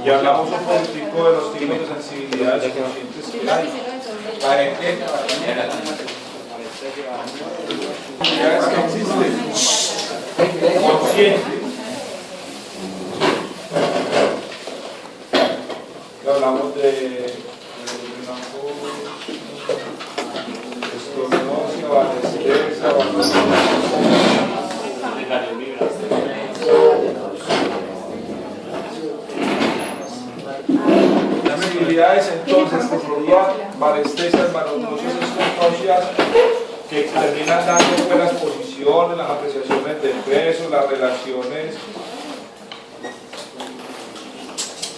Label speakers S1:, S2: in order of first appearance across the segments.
S1: y hablamos un poquitico de los tipos de sensibilidades conscientes que hay. Sensibilidades que existen, conscientes. Y hablamos de estornosia, anestesia, las sensibilidades entonces que serían varestesias, vanodrosias, estornosias, que terminan dando buenas posiciones, las apreciaciones del peso, las relaciones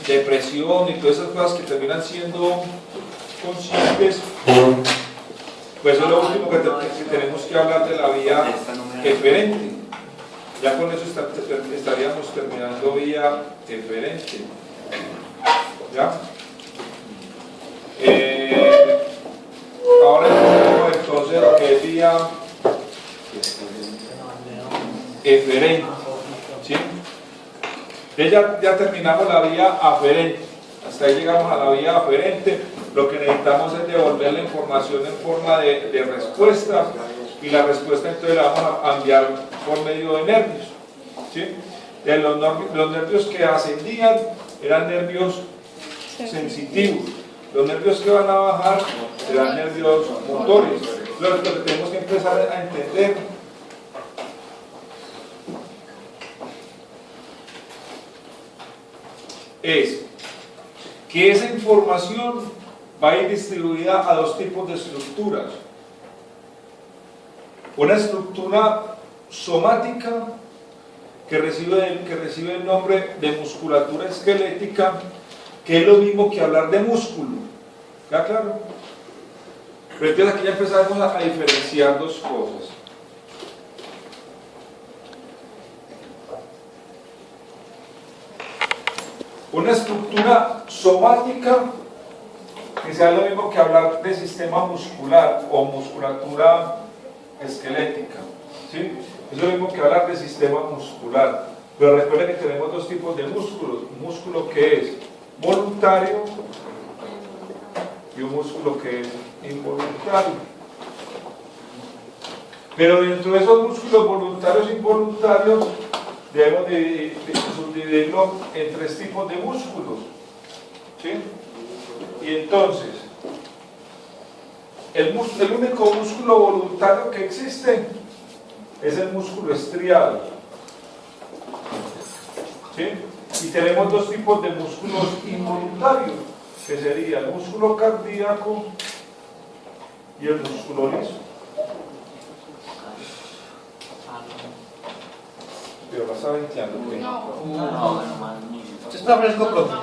S1: de presión y todas esas cosas que terminan siendo conscientes. Pues eso es lo último que tenemos que hablar de la vía eferente. Ya con eso estaríamos terminando vía eferente. ¿Ya? Ahora tenemos entonces lo que es vía eferente. ¿Sí? Ya terminamos la vía aferente. Hasta ahí llegamos a la vía aferente. Lo que necesitamos es devolver la información en forma de respuesta, y la respuesta entonces la vamos a enviar por medio de nervios. ¿Sí? Los nervios que ascendían eran nervios sensitivos. Los nervios que van a bajar serán nervios motores. Lo que tenemos que empezar a entender es que esa información va a ir distribuida a dos tipos de estructuras. Una estructura somática que recibe el nombre de musculatura esquelética, que es lo mismo que hablar de músculo. ¿Está claro? Pero entonces aquí ya empezamos a diferenciar dos cosas. Una estructura somática que sea lo mismo que hablar de sistema muscular o musculatura esquelética. ¿Sí? Es lo mismo que hablar de sistema muscular. Pero recuerden que tenemos dos tipos de músculos. Un músculo que es voluntario y un músculo que es involuntario. Pero dentro de esos músculos voluntarios e involuntarios debemos de subdividirlo en tres tipos de músculos. ¿Sí? Y entonces, el único músculo voluntario que existe es el músculo estriado. ¿Sí? Y tenemos dos tipos de músculos involuntarios, que sería el músculo cardíaco y el músculo liso. Pero vas a venteando, ¿qué?
S2: No.
S3: Usted está fresco, profe.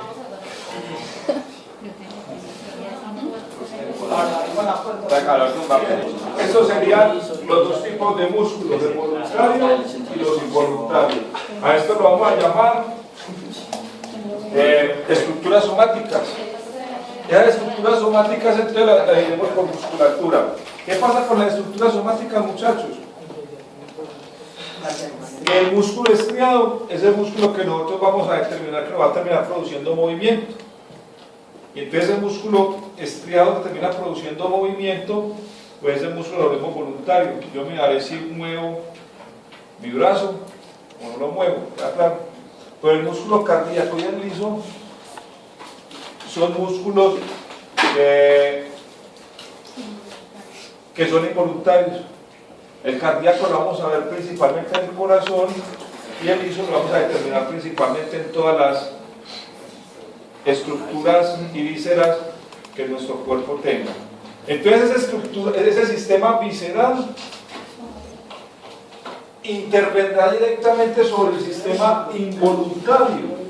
S1: Estos serían los dos tipos de músculos, el voluntario y los involuntarios. A esto lo vamos a llamar estructuras somáticas. Esas estructuras somáticas entonces las dividimos por musculatura. ¿Qué pasa con las estructuras somáticas, muchachos? El músculo estriado es el músculo que nosotros vamos a determinar que nos va a terminar produciendo movimiento. Y entonces el músculo estriado que termina produciendo movimiento, pues es el músculo lo mismo voluntario. Yo miraré si muevo mi brazo o no lo muevo, ¿está claro? Pero el músculo cardíaco y el liso son músculos que son involuntarios. El cardíaco lo vamos a ver principalmente en el corazón y el liso lo vamos a determinar principalmente en todas las estructuras y vísceras que nuestro cuerpo tenga. Entonces ese sistema visceral intervendrá directamente sobre el sistema involuntario,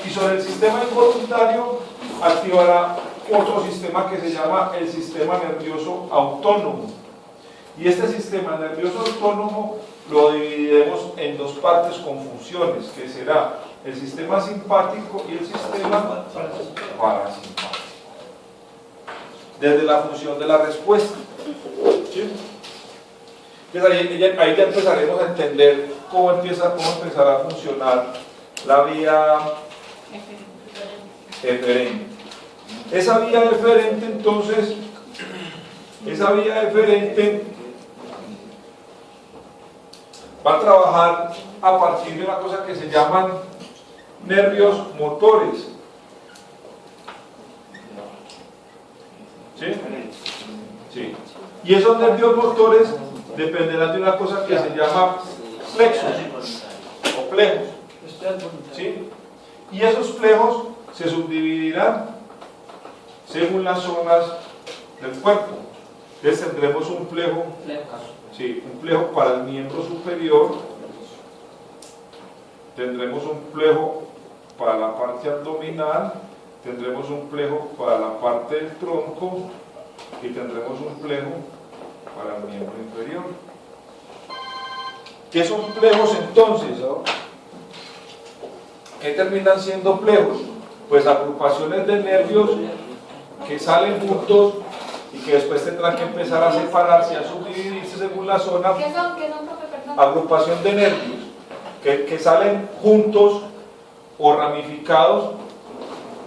S1: y sobre el sistema involuntario activará otro sistema que se llama el sistema nervioso autónomo. Y este sistema nervioso autónomo lo dividiremos en dos partes con funciones, que será el sistema simpático y el sistema parasimpático. Desde la función de la respuesta. ¿Sí? Entonces ahí ya empezaremos a entender cómo empezará a funcionar la vía eferente. Esa vía eferente, entonces, esa vía eferente va a trabajar a partir de una cosa que se llaman nervios motores. ¿Sí? Sí. Y esos nervios motores dependerán de una cosa que se llama plexos o plejos. ¿Sí? Y esos plejos se subdividirán según las zonas del cuerpo. Entonces tendremos un plejo, sí, un plejo para el miembro superior, tendremos un plejo para la parte abdominal, tendremos un plejo para la parte del tronco y tendremos un plejo para el miembro inferior. ¿Qué son plejos entonces? ¿Qué terminan siendo plejos? Pues agrupaciones de nervios que salen juntos y que después tendrán que empezar a separarse y a subdividirse según la zona.
S2: ¿Qué son, profe? Perdón.
S1: Agrupación de nervios que salen juntos o ramificados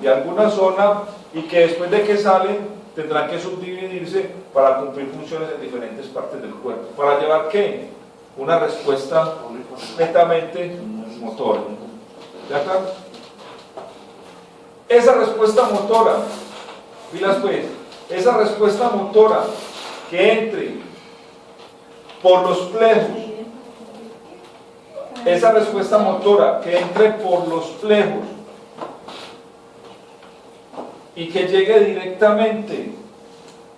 S1: de alguna zona y que después de que salen tendrán que subdividirse para cumplir funciones en diferentes partes del cuerpo. ¿Para llevar qué? Una respuesta netamente motora. ¿De acuerdo? Esa respuesta motora, pilas pues, esa respuesta motora que entre por los plejos, esa respuesta motora que entre por los plejos y que llegue directamente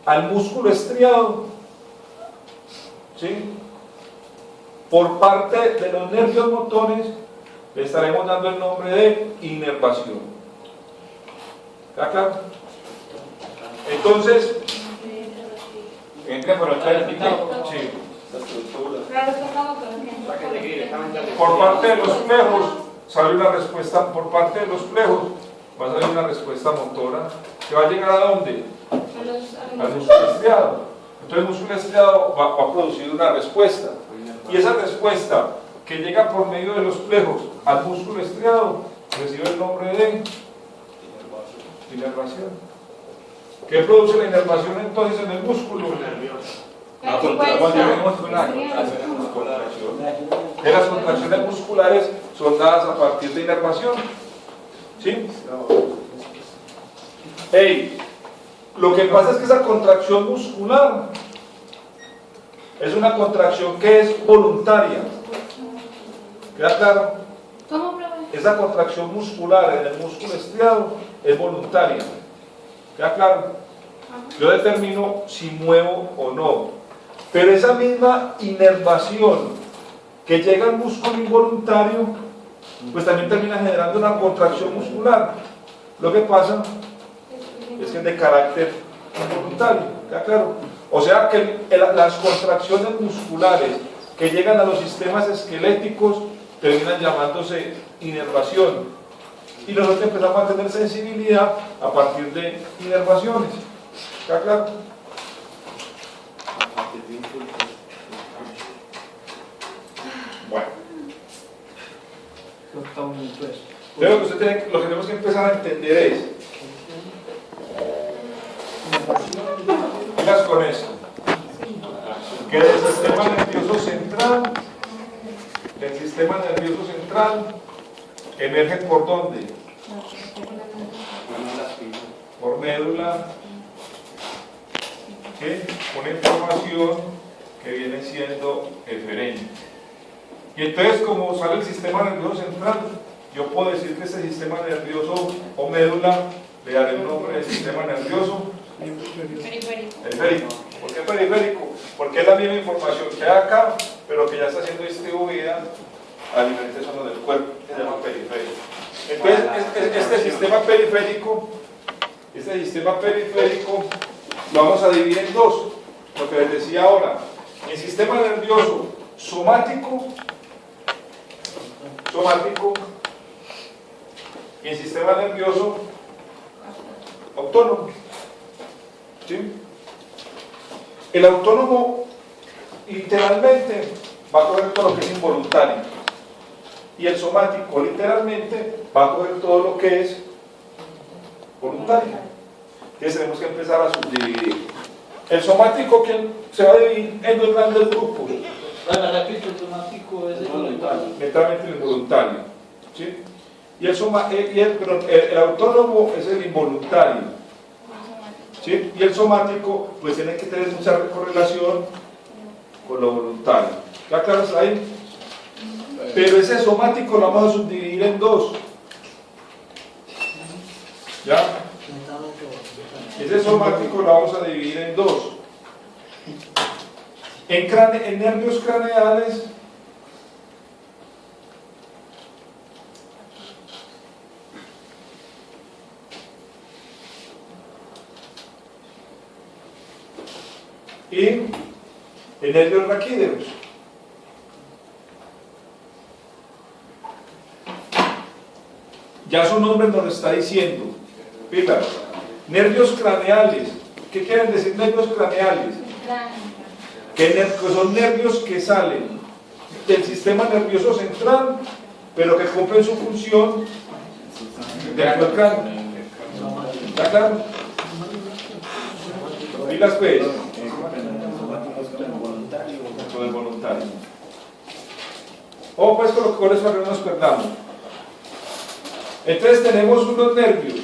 S1: al músculo estriado, ¿sí? Por parte de los nervios motores, le estaremos dando el nombre de inervación. ¿Está claro? Entonces,
S3: Entra por el
S1: sí,
S2: Claro, estamos
S1: por parte de los plejos sale una respuesta, por parte de los plejos va a salir una respuesta motora que va a llegar ¿a dónde? Al músculo estriado. Entonces el músculo estriado va a producir una respuesta y esa respuesta que llega por medio de los plejos al músculo estriado recibe el nombre de inervación. ¿Qué produce la inervación entonces en el músculo? Que las contracciones musculares son dadas a partir de inervación. ¿Sí? Hey, lo que pasa es que esa contracción muscular es una contracción que es voluntaria. ¿Queda claro?
S2: ¿Cómo, profe?
S1: Esa contracción muscular en el músculo estriado es voluntaria. ¿Queda claro? Yo determino si muevo o no. Pero esa misma inervación que llega al músculo involuntario, pues también termina generando una contracción muscular. Lo que pasa es que es de carácter involuntario. ¿Queda claro? O sea que las contracciones musculares que llegan a los sistemas esqueléticos terminan llamándose inervación. Y nosotros empezamos a tener sensibilidad a partir de inervaciones. ¿Está claro? Bueno. Entonces lo que tenemos que empezar a entender es, miras con esto, que del sistema nervioso central, emerge por ¿dónde? Por médula, ¿qué? Una información que viene siendo eferente. Y entonces, como sale el sistema nervioso central, yo puedo decir que este sistema nervioso o médula le daré el nombre de sistema nervioso periférico. ¿Por qué periférico? Porque es la misma información que hay acá, pero que ya está siendo distribuida a diferentes zonas del cuerpo, que se llama periférico. Entonces, este sistema periférico lo vamos a dividir en dos, lo que les decía ahora, el sistema nervioso somático y el sistema nervioso autónomo. ¿Sí? El autónomo literalmente va a coger todo lo que es involuntario y el somático literalmente va a coger todo lo que es voluntaria. Entonces tenemos que empezar a subdividir. El somático que se va a dividir en dos grandes grupos.
S4: Repito, el somático es el voluntario.
S1: Netamente el involuntario, ¿sí? Y el autónomo es el involuntario, ¿sí? Y el somático pues tiene que tener mucha correlación con lo voluntario. ¿Está claro hasta ahí? Pero ese somático lo vamos a subdividir en dos. ¿Ya? Ese somático lo vamos a dividir en dos. En nervios craneales y en nervios raquídeos. Ya su nombre nos lo está diciendo. Pilas. Nervios craneales. ¿Qué quieren decir nervios craneales? Que son nervios que salen del sistema nervioso central, pero que cumplen su función dentro del cráneo. ¿Está claro? Pilas pues. Con el voluntario. O pues con eso no nos perdamos. Entonces tenemos unos nervios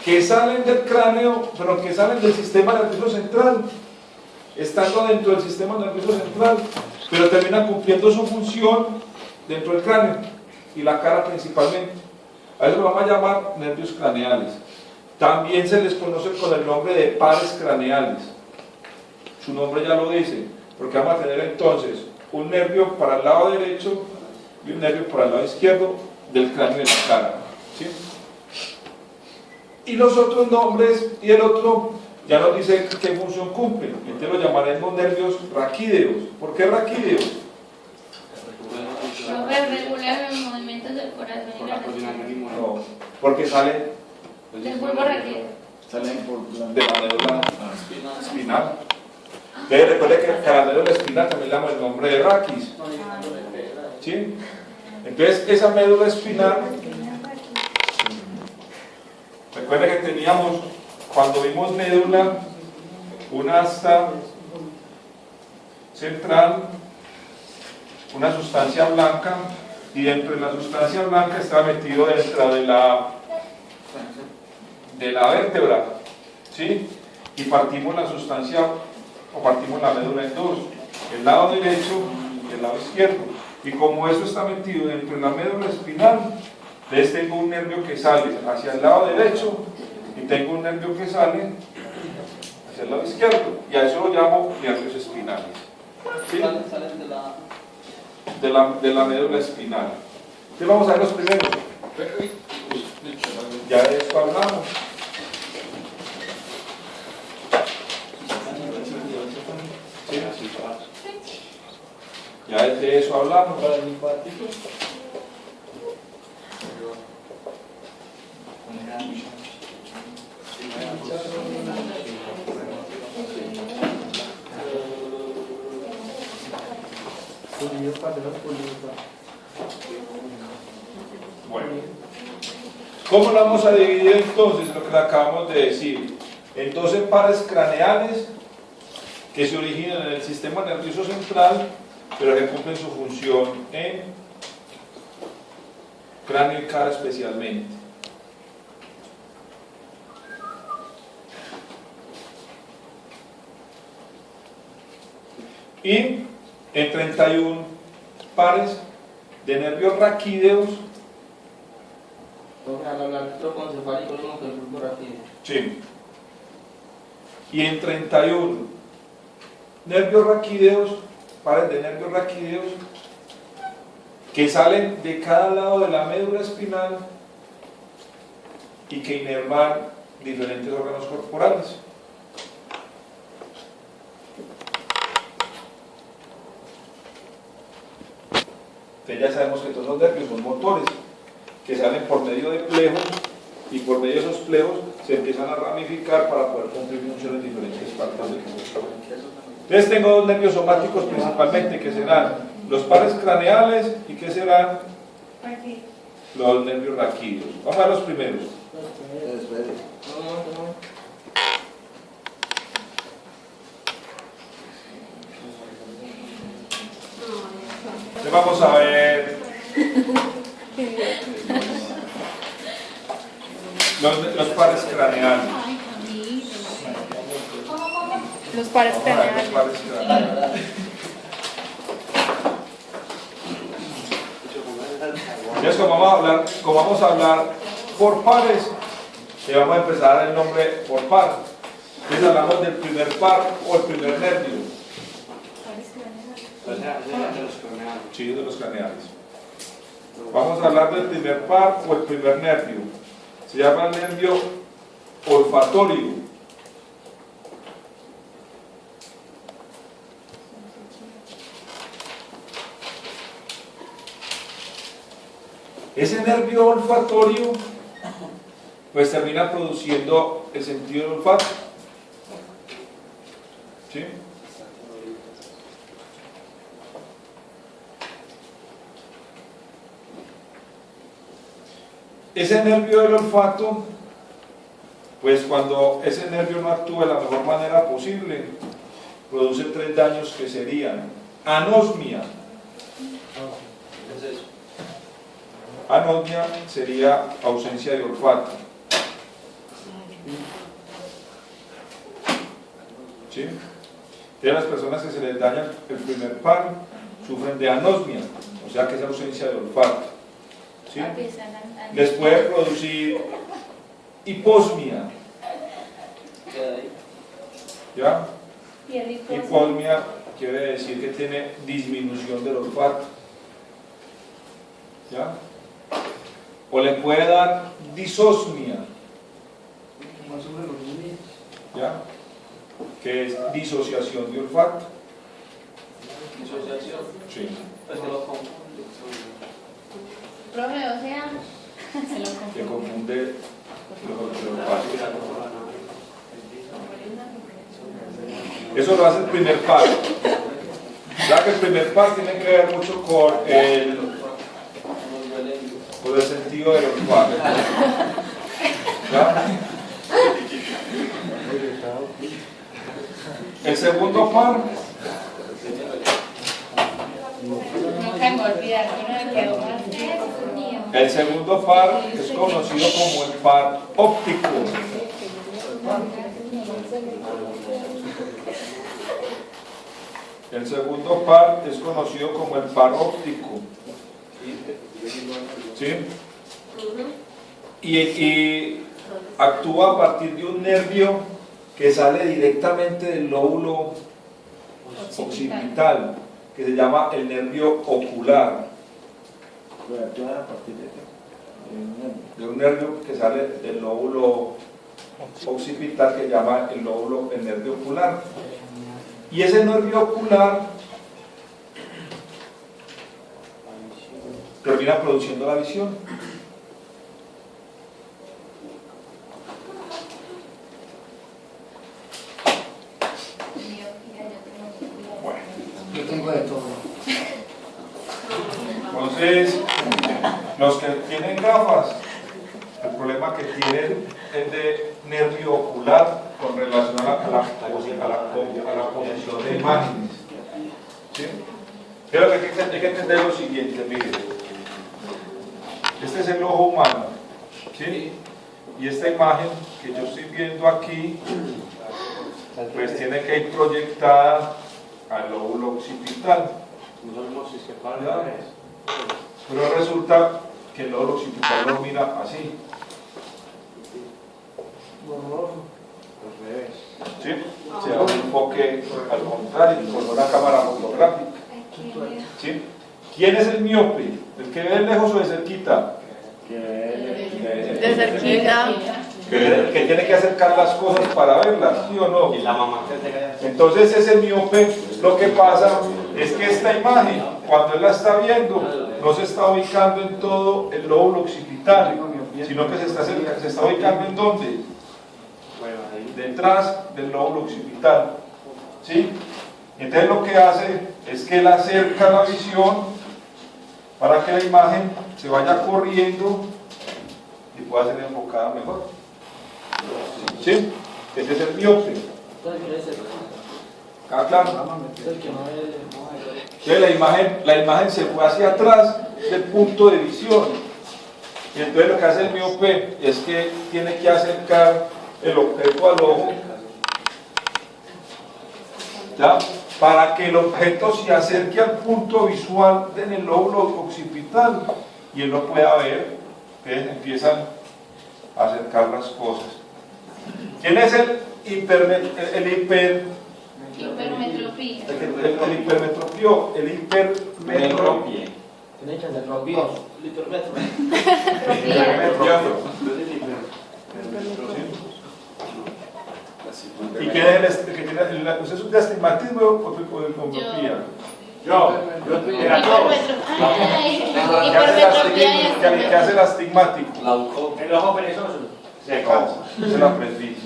S1: que salen del cráneo, pero que salen del sistema nervioso central, estando dentro del sistema nervioso central, pero terminan cumpliendo su función dentro del cráneo y la cara principalmente. A eso lo vamos a llamar nervios craneales. También se les conoce con el nombre de pares craneales. Su nombre ya lo dice, porque vamos a tener entonces un nervio para el lado derecho y un nervio para el lado izquierdo del cráneo de la cara, ¿sí? Y los otros nombres, y el otro ya nos dice qué función cumple. Entonces lo llamaremos nervios raquídeos. ¿Por qué raquídeos?
S2: Regular los movimientos del corazón y la respiración.
S1: No, porque salen
S2: Del bulbo raquídeo.
S4: Salen por
S1: de la médula espinal. Entonces recuerde que a la médula espinal también le damos el nombre de raquis, ¿sí? Entonces esa médula espinal, recuerde que teníamos, cuando vimos médula, una asta central, una sustancia blanca, y dentro de la sustancia blanca está metido dentro de la vértebra, ¿sí? Y partimos la sustancia, o partimos la médula en dos, el lado derecho y el lado izquierdo. Y como eso está metido dentro de la médula espinal, entonces tengo un nervio que sale hacia el lado derecho y tengo un nervio que sale hacia el lado izquierdo, y a eso lo llamo nervios espinales, ¿sí?
S4: Salen
S1: de la médula espinal. Entonces vamos a ver los primeros. Ya de esto hablamos. ¿Sí? Ya de eso hablamos.
S4: para el linfático.
S1: Bueno, ¿cómo lo vamos a dividir entonces? Lo que le acabamos de decir. En 12 pares craneales que se originan en el sistema nervioso central, pero que cumplen su función en cráneo y cara especialmente. Y en 31 pares de nervios raquídeos.
S4: Al hablar trocoencefálico es como que el bulbo raquídeo.
S1: Sí. Y en 31 nervios raquídeos, pares de nervios raquídeos que salen de cada lado de la médula espinal y que inervan diferentes órganos corporales. Entonces ya sabemos que todos los nervios son motores que salen por medio de plejos, y por medio de esos plejos se empiezan a ramificar para poder cumplir funciones en diferentes partes del cuerpo. Entonces tengo dos nervios somáticos principalmente, que serán los pares craneales y que serán los nervios raquídeos. Vamos a ver los primeros.
S4: Un momento.
S1: Entonces vamos a ver los pares craneales.
S3: Los pares
S1: Vamos a ver los
S3: craneales.
S1: pares craneales. Entonces, como vamos a hablar por pares, le vamos a empezar a dar el nombre por par. Entonces hablamos del primer par o el primer nervio. Sí, de los craneales. Vamos a hablar del primer par o el primer nervio. Se llama el nervio olfatorio. Ese nervio olfatorio pues termina produciendo el sentido del olfato. ¿Sí? Ese nervio del olfato, pues cuando ese nervio no actúa de la mejor manera posible, produce 3 daños que serían anosmia. Anosmia sería ausencia de olfato. ¿Sí? De las personas que se les daña el primer par sufren de anosmia, o sea que es ausencia de olfato. ¿Sí? Les puede producir hiposmia. ¿Ya? Hiposmia quiere decir que tiene disminución del olfato. ¿Ya? O le puede dar disosmia. ¿Ya? Que es disociación de olfato.
S4: Disociación.
S1: Sí.
S4: Pues que lo confunde.
S2: Profe, o sea, se lo
S1: Que
S2: confundo.
S1: confunde los olfatos. Eso lo hace el primer par. Ya que el primer par tiene que ver mucho con el sentido del olfato. ¿Ya? El segundo par,
S2: Nunca me olvidar que no me quedó más. Eso es mío.
S1: el segundo par es conocido como el par óptico. El segundo par es conocido como el par óptico. ¿Sí? Y actúa a partir de un nervio que sale directamente del lóbulo occipital, que se llama el nervio ocular. De un nervio que sale del lóbulo occipital que se llama el nervio ocular. Y ese nervio ocular termina produciendo la visión. Bueno,
S5: Yo tengo de todo.
S1: entonces, los que tienen gafas, el problema que tienen es de nervio ocular con relación a la posición de imágenes. ¿Sí? Pero que hay que entender lo siguiente, miren. Este es el ojo humano, ¿sí? Y esta imagen que yo estoy viendo aquí, pues tiene que ir proyectada al lóbulo occipital. ¿Ya? Pero resulta que el lóbulo occipital lo mira así. ¿Sí? Se da un enfoque al contrario, con una cámara fotográfica. ¿Sí? ¿Quién es el miope? ¿El que ve de lejos o de cerquita?
S3: De cerquita.
S1: Que tiene que acercar las cosas para verlas, ¿sí o no?
S4: Y la mamá.
S1: Entonces ese miope, lo que pasa es que esta imagen, cuando él la está viendo, no se está ubicando en todo el lóbulo occipital, sino que se está ubicando en ¿dónde? Detrás del lóbulo occipital. ¿Sí? Entonces lo que hace es que él acerca la visión para que la imagen se vaya corriendo y pueda ser enfocada mejor. ¿Sí? Ese es el miope. ¿Está claro? Entonces la imagen se fue hacia atrás del punto de visión. Y entonces lo que hace el miope es que tiene que acercar el objeto al ojo, ¿ya? Para que el objeto se acerque al punto visual en el lóbulo occipital y él lo pueda ver. Entonces empiezan a acercar las cosas. ¿Quién es el hipermetropía? El hipermetropía. ¿Y quién es el que tiene ¿usted es de astigmatismo o de hipermetropía? Yo. ¿Qué hace el astigmático?
S5: El ojo perezoso.
S1: Se cansa, se lo aprendí.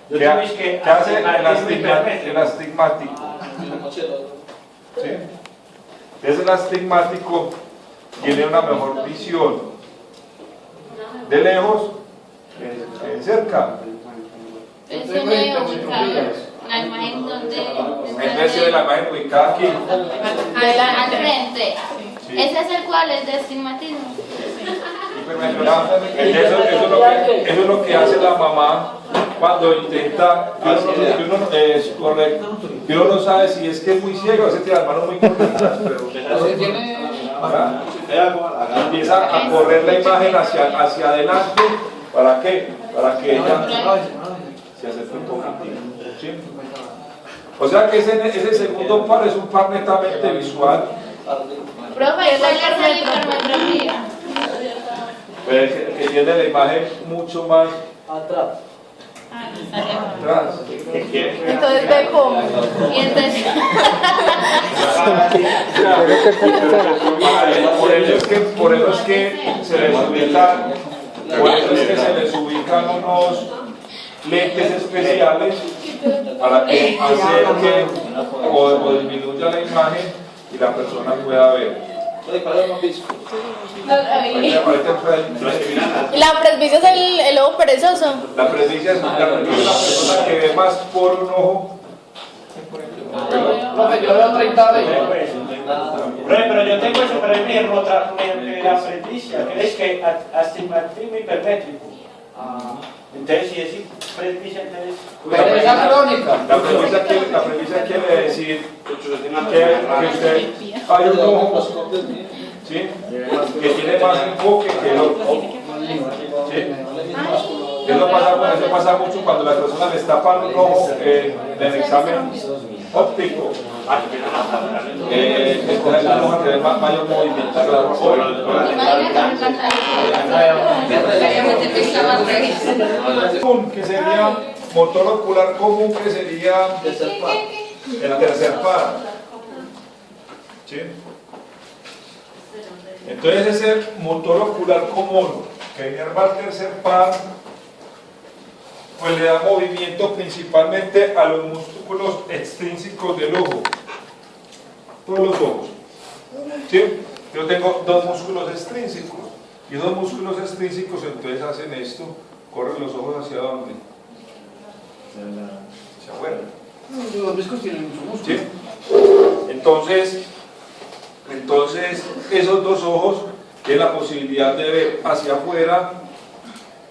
S1: ¿Qué
S5: ¿Qué
S1: hace el astigmático? ¿Sí? El astigmático tiene una mejor visión de lejos que de cerca.
S2: Eso no es ubicado. La imagen donde.
S1: Entonces de la imagen ubicada aquí.
S2: Al frente.
S1: Sí.
S2: Ese es el cual es de astigmatismo.
S1: Eso es lo que hace la mamá cuando intenta, es correcto, que uno no sabe si es que es muy ciego, a veces tiene las manos muy cortitas, pero empieza a correr la imagen hacia adelante. ¿Para qué? Para que ella se acerque un poquitito. ¿Sí? O sea que ese segundo par es un par netamente visual.
S2: Profe, ¿cuál es la hipermetropía?
S1: Pero el que tiene la imagen mucho más atrás.
S3: Entonces ve cómo.
S2: Y entonces.
S1: Por eso es que se les ubican unos lentes especiales para que acerquen o disminuya la imagen y la persona pueda ver.
S3: La presbicia es el ojo perezoso.
S1: La presbicia es la persona que ve más por un ojo.
S5: Yo veo 30 veces. Pero yo tengo eso, pero es la presbicia, que es que astigmatismo hipermétrico. Entonces, si es presbicia, entonces.
S1: Pero esa crónica. La presbicia quiere decir que usted hay un ojo, ¿sí? Que tiene más enfoque que el otro. ¿Sí? Eso pasa mucho cuando la persona le tapan un ojo en el examen óptico. Entonces la hoja tiene mayor movimiento. Que sería motor ocular común, que sería el tercer par. ¿Sí? Entonces ese motor ocular común que inerva el tercer par, pues le da movimiento principalmente a los músculos extrínsecos del ojo, todos los ojos. ¿Sí? Yo tengo dos músculos extrínsecos y dos músculos extrínsecos entonces hacen esto, corren los ojos hacia dónde, hacia afuera.
S5: Los discos tienen mucho músculo.
S1: ¿Sí? Entonces esos dos ojos tienen la posibilidad de ver hacia afuera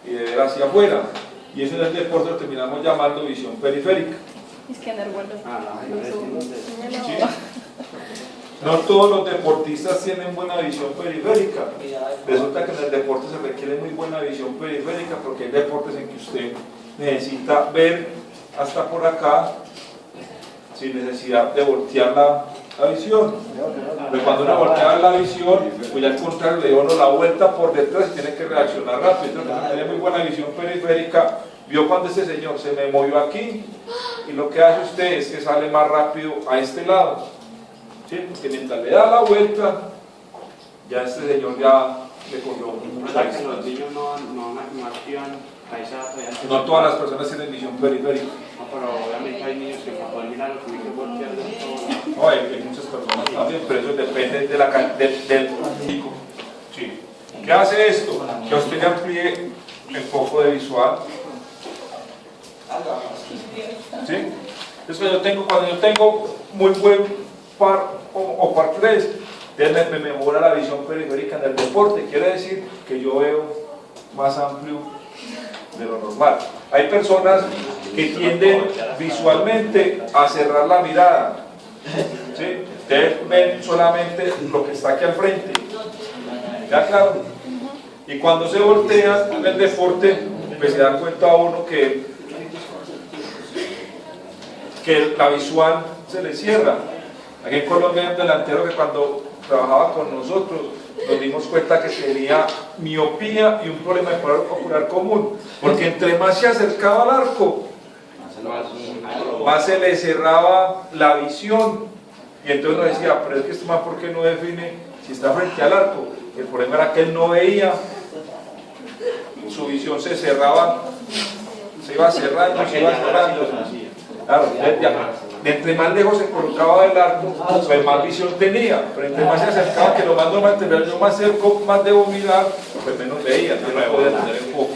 S1: y de ver hacia afuera. Y eso en el deporte lo terminamos llamando visión periférica.
S3: Es que en el vuelo.
S1: ¿Sí? No todos los deportistas tienen buena visión periférica. Resulta que en el deporte se requiere muy buena visión periférica porque hay deportes en que usted necesita ver hasta por acá sin necesidad de voltear la visión. Pero cuando uno voltea la visión, pues ya al contrario le dio uno la vuelta por detrás y tiene que reaccionar rápido. Entonces, tiene muy buena visión periférica. Vio cuando este señor se me movió aquí y lo que hace usted es que sale más rápido a este lado. ¿Sí? Porque mientras le da la vuelta, ya este señor ya le cogió mucha
S5: que los niños no activan esa.
S1: No todas las personas tienen visión periférica.
S5: No, pero obviamente hay niños que para poder mirar lo tienen que voltear de todo.
S1: No, hay muchas personas también, pero eso depende de del chico. Sí. ¿Qué hace esto? Que a usted le amplíe el foco de visual. ¿Sí? Entonces cuando yo tengo muy buen par o par 3, entonces me mejora la visión periférica en el deporte. Quiere decir que yo veo más amplio de lo normal. Hay personas que tienden visualmente a cerrar la mirada, ¿sí? Ustedes ven solamente lo que está aquí al frente, ¿ya claro? Y cuando se voltean en el deporte, pues se da cuenta uno que la visual se le cierra. Aquí en Colombia hay un delantero que cuando trabajaba con nosotros nos dimos cuenta que tenía miopía y un problema de color ocular común, porque entre más se acercaba al arco, más se le cerraba la visión, y entonces nos decía, pero es que este man, ¿por qué no define si está frente al arco? El problema era que él no veía, su visión se cerraba, se iba cerrando, se iba cerrando. Claro, entre más lejos se colocaba del arco, pues más visión tenía, pero entre más se acercaba, que lo más normal, yo más cerco, más debo mirar, pues menos veía, entonces no podía tener enfoque.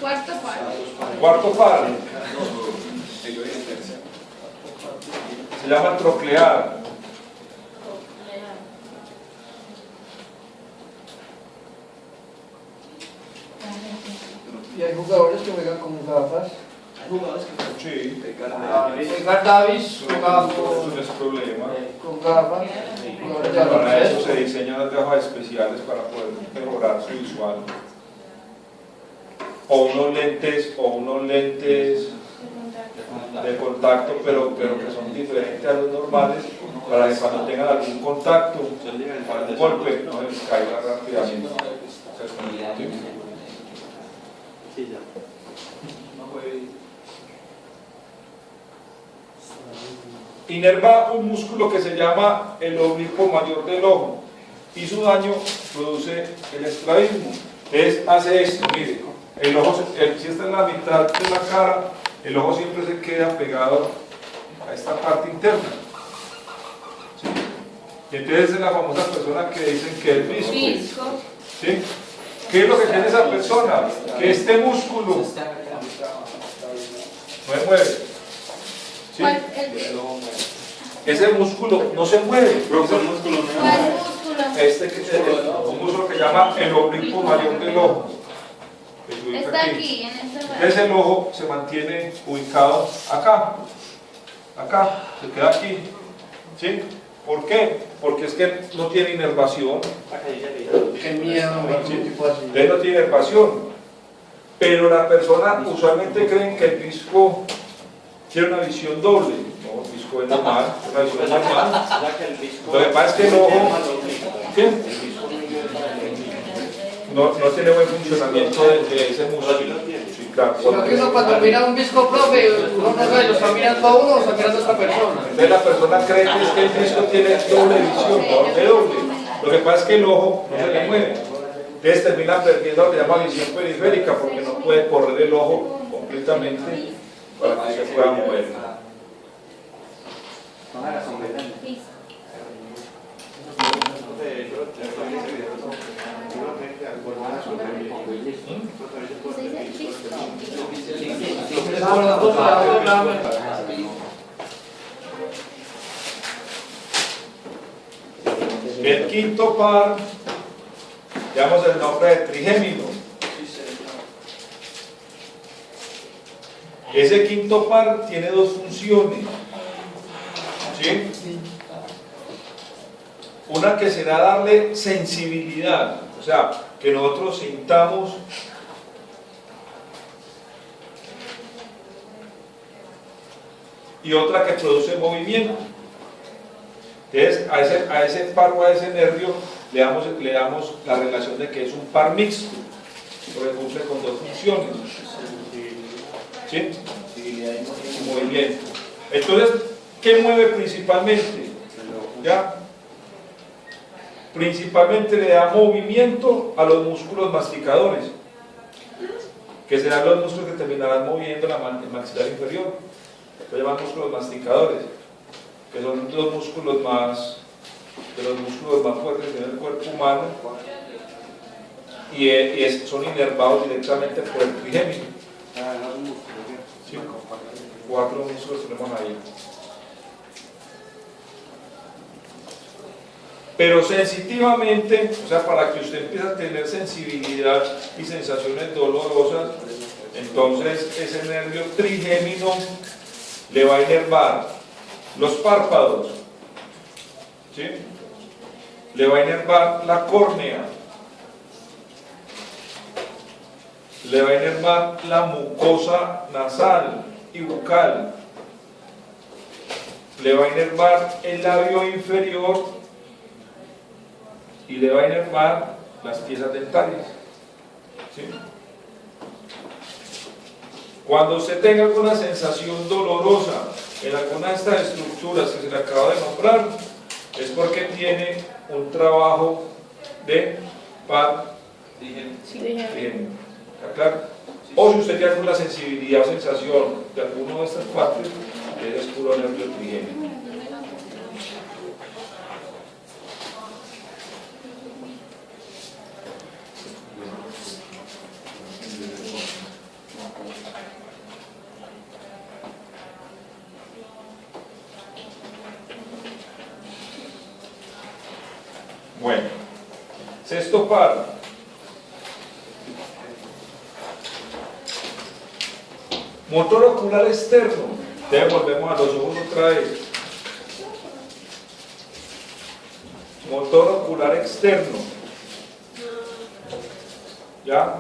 S2: Cuarto par.
S1: Cuarto par. Se llama troclear.
S6: Y hay jugadores que juegan con gafas.
S4: Hay jugadores que
S1: Sí,
S6: Edgar Davis jugaba
S1: eso no es problema.
S6: con gafas. Jugadores de
S1: Para eso
S6: baloncesto.
S1: se diseñan las gafas especiales para poder mejorar su visual. O unos lentes de contacto, pero que son diferentes a los normales, para que cuando tengan algún contacto, algún golpe, no les caiga rápidamente. Inerva un músculo que se llama el oblicuo mayor del ojo, y su daño produce el estrabismo. Entonces hace esto, mire, el ojo, si está en la mitad de la cara, el ojo siempre se queda pegado a esta parte interna. ¿Sí? Y entonces es la famosa persona que dicen que es visco.
S2: Visco.
S1: ¿Sí? ¿Qué es lo que tiene esa persona? Que este músculo no se mueve. ¿Sí?
S2: ¿Cuál el
S1: Ese músculo no se mueve.
S2: ¿Cuál músculo?
S1: Este que es un músculo que se llama el oblicuo mayor del ojo. Que se ubica
S2: Está aquí, en esta
S1: Entonces el ojo se mantiene ubicado acá. Acá, se queda aquí. ¿Sí? ¿Por qué? Porque es que no tiene inervación.
S6: Qué miedo, un tipo así.
S1: Entonces no tiene inervación. Pero la persona usualmente creen que el visco tiene una visión doble. No, el visco es normal, una visión normal. Lo que pasa es que el ojo, ¿qué? No tiene buen funcionamiento de ese músculo. Sí, claro.
S6: Sino que uno cuando mira un visco profe, uno no sabe, lo está mirando a uno o está mirando a otra persona.
S1: Entonces la persona cree que es que el visco tiene doble visión, no de doble. Lo que pasa es que el ojo no se le mueve. Entonces termina perdiendo lo que llama visión periférica porque no puede correr el ojo completamente para que se pueda mover. El quinto par, llamamos el nombre de trigémino. Ese quinto par tiene dos funciones. ¿Sí? Una que será darle sensibilidad, o sea, que nosotros sintamos y otra que produce movimiento. Entonces, a ese par o a ese nervio le damos la relación de que es un par mixto, porque cumple con dos funciones. ¿Sí? Y movimiento. Entonces, ¿qué mueve principalmente? ¿Ya? Principalmente le da movimiento a los músculos masticadores, que serán los músculos que terminarán moviendo el maxilar inferior. Lo llaman músculos masticadores. que son los músculos más, de los músculos más fuertes que tiene el cuerpo humano, y son inervados directamente por el trigémino. Sí, 4 músculos tenemos ahí. Pero sensitivamente, o sea, para que usted empiece a tener sensibilidad y sensaciones dolorosas, entonces ese nervio trigémino le va a inervar los párpados, ¿sí? Le va a inervar la córnea, le va a inervar la mucosa nasal y bucal, le va a inervar el labio inferior y le va a inervar las piezas dentarias, ¿sí? Cuando usted tenga alguna sensación dolorosa en alguna de estas estructuras que se le acaba de nombrar, es porque tiene un trabajo de trigémino. ¿Está claro? O si usted tiene alguna sensibilidad o sensación de alguna de estas partes, es puro nervio trigémino. Bueno, sexto par. Motor ocular externo. Entonces volvemos a los ojos otra vez. Motor ocular externo. ¿Ya?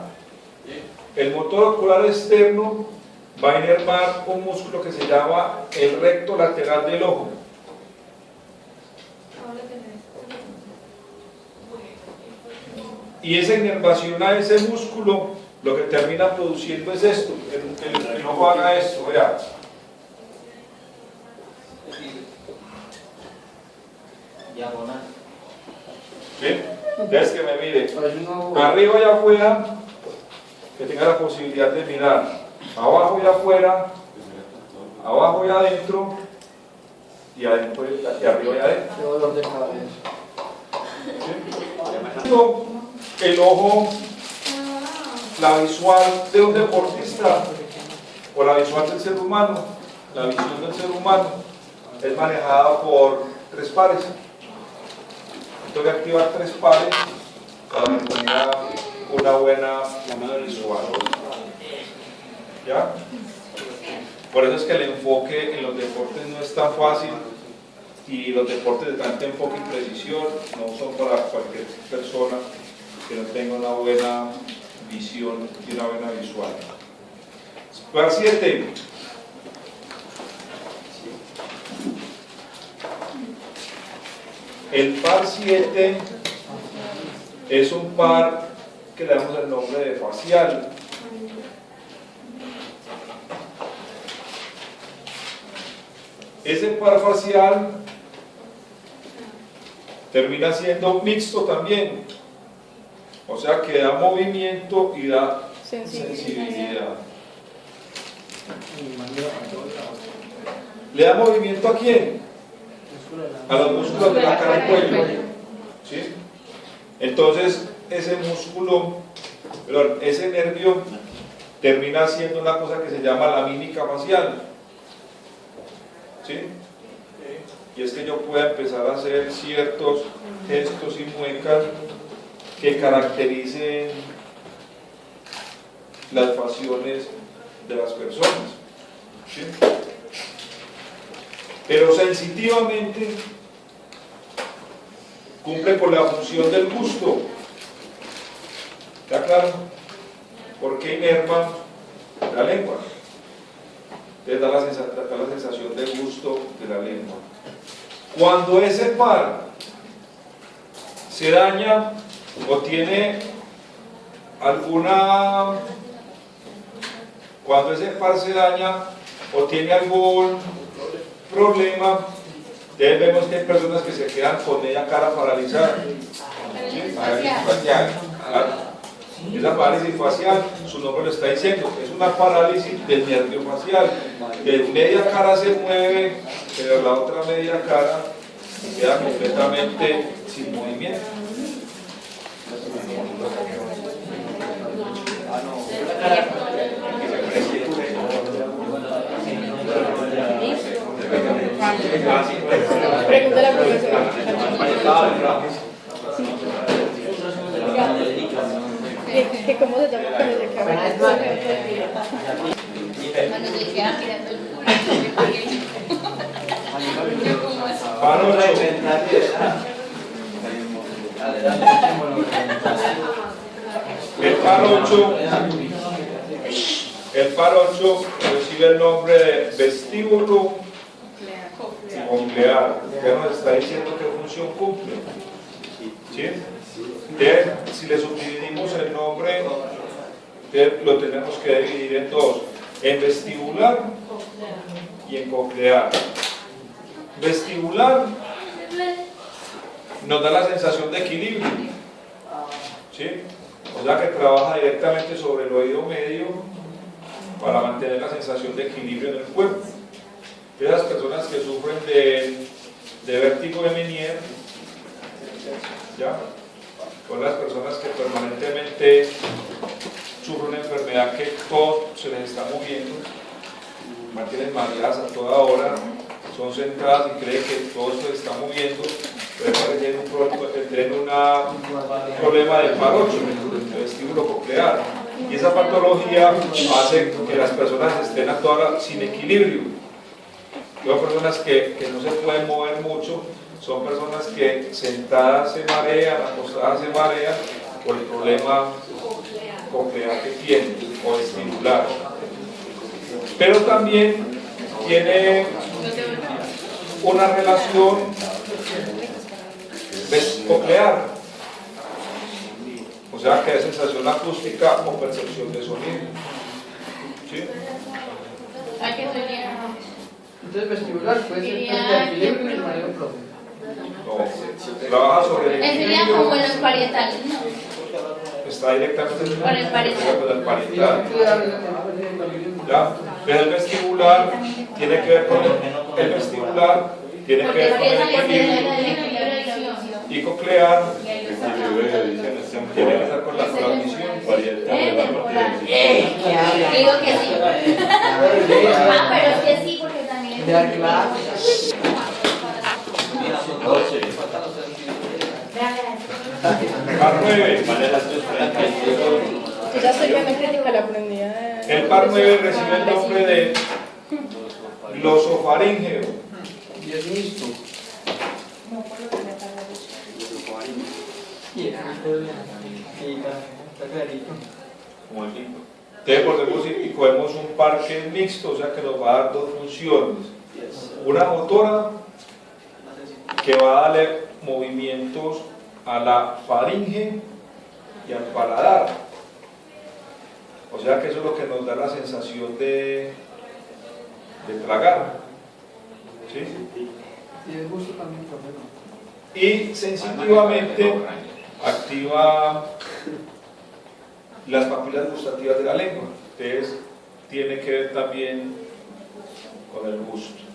S1: El motor ocular externo va a inervar un músculo que se llama el recto lateral del ojo. Y esa inervación a ese músculo lo que termina produciendo es esto, el ojo haga esto, vea.
S4: Diagonal.
S1: ¿Bien? Entonces que me mire, arriba y afuera, que tenga la posibilidad de mirar, abajo y afuera, abajo y adentro, y adentro y arriba y adentro.
S6: Qué dolor de cabeza.
S1: ¿Sí? El ojo, la visual de un deportista o la visual del ser humano, la visión del ser humano es manejada por 3 pares. Tengo que activar 3 pares para tener una buena visual. ¿Ya? Por eso es que el enfoque en los deportes no es tan fácil, y los deportes de tanto enfoque y precisión no son para cualquier persona que no tenga una buena visión y una buena visual. Par 7. El par 7 es un par que le damos el nombre de facial. Ese par facial termina siendo mixto también, o sea que da movimiento y da sensibilidad. ¿Le da movimiento a quién? A los músculos de la cara y cuello, ¿sí? Entonces ese músculo, perdón, ese nervio termina haciendo una cosa que se llama la mímica facial, ¿sí? Y es que yo pueda empezar a hacer ciertos gestos y muecas que caractericen las facciones de las personas, ¿sí? Pero sensitivamente cumple con la función del gusto. ¿Está claro? Porque inerva la lengua. Entonces da la sensación de gusto de la lengua. Cuando ese par se daña o tiene alguna, cuando ese par se daña o tiene algún problema, entonces vemos que hay personas que se quedan con media cara paralizada. ¿Sí? Parálisis facial. Esa parálisis facial, su nombre lo está diciendo, es una parálisis del nervio facial. De media cara se mueve pero la otra media cara queda completamente sin movimiento.
S3: Pregúntale al profesor. ¿Que cómo se llama cuando se queda?
S2: Cuando se queda mirando el culo.
S1: Paro 8. El par 8 recibe el nombre de vestíbulo coclear, que nos está diciendo qué función cumple. ¿Sí? Si le subdividimos el nombre, lo tenemos que dividir en dos, en vestibular y en coclear. Vestibular nos da la sensación de equilibrio, ¿sí? O sea que trabaja directamente sobre el oído medio para mantener la sensación de equilibrio en el cuerpo. Esas personas que sufren de vértigo de Meniere, ¿ya? Son las personas que permanentemente sufren una enfermedad que todo se les está moviendo, mantienen mareadas a toda hora, son sentadas y creen que todo se les está moviendo, pero tienen un problema del par 8, el vestíbulo coclear. Y esa patología hace que las personas estén a toda hora sin equilibrio. Son personas que no se pueden mover mucho, son personas que sentadas se marean, acostadas se marean por el problema coclear que tienen o vestibular. Pero también tiene una relación coclear, o sea que es sensación acústica o percepción de sonido. ¿Sí?
S2: ¿A qué sería?
S6: Entonces vestibular puede ser pérdida de equilibrio y mareo propio.
S1: No, trabaja sobre el
S2: Sería
S1: equilibrio,
S2: como en los parietales, ¿no?
S1: está directamente
S2: Con el parietal.
S1: con el parietal. ¿Ya? Pero el vestibular tiene que ver con el vestibular, tiene que
S2: Porque
S1: ver con el
S2: empieza a
S1: equilibrio,
S2: el equilibrio de la visión.
S1: y coclear tiene que ver con la transmisión.
S2: Digo que sí. Ah, pero es que sí, porque también es...
S1: Par 9.
S3: Yo ya estoy bien crítica la aprendida.
S1: El par 9 recibe el nombre de glosofaríngeo.
S6: Y es mixto.
S1: Como el mismo. Entonces volvemos y cogemos un par que es mixto, o sea que nos va a dar dos funciones. Una motora que va a darle movimientos a la faringe y al paladar. O sea que eso es lo que nos da la sensación de tragar. ¿Sí?
S6: Y el gusto también, profesor.
S1: Y sensitivamente activa las papilas gustativas de la lengua. Entonces tiene que ver también con el gusto.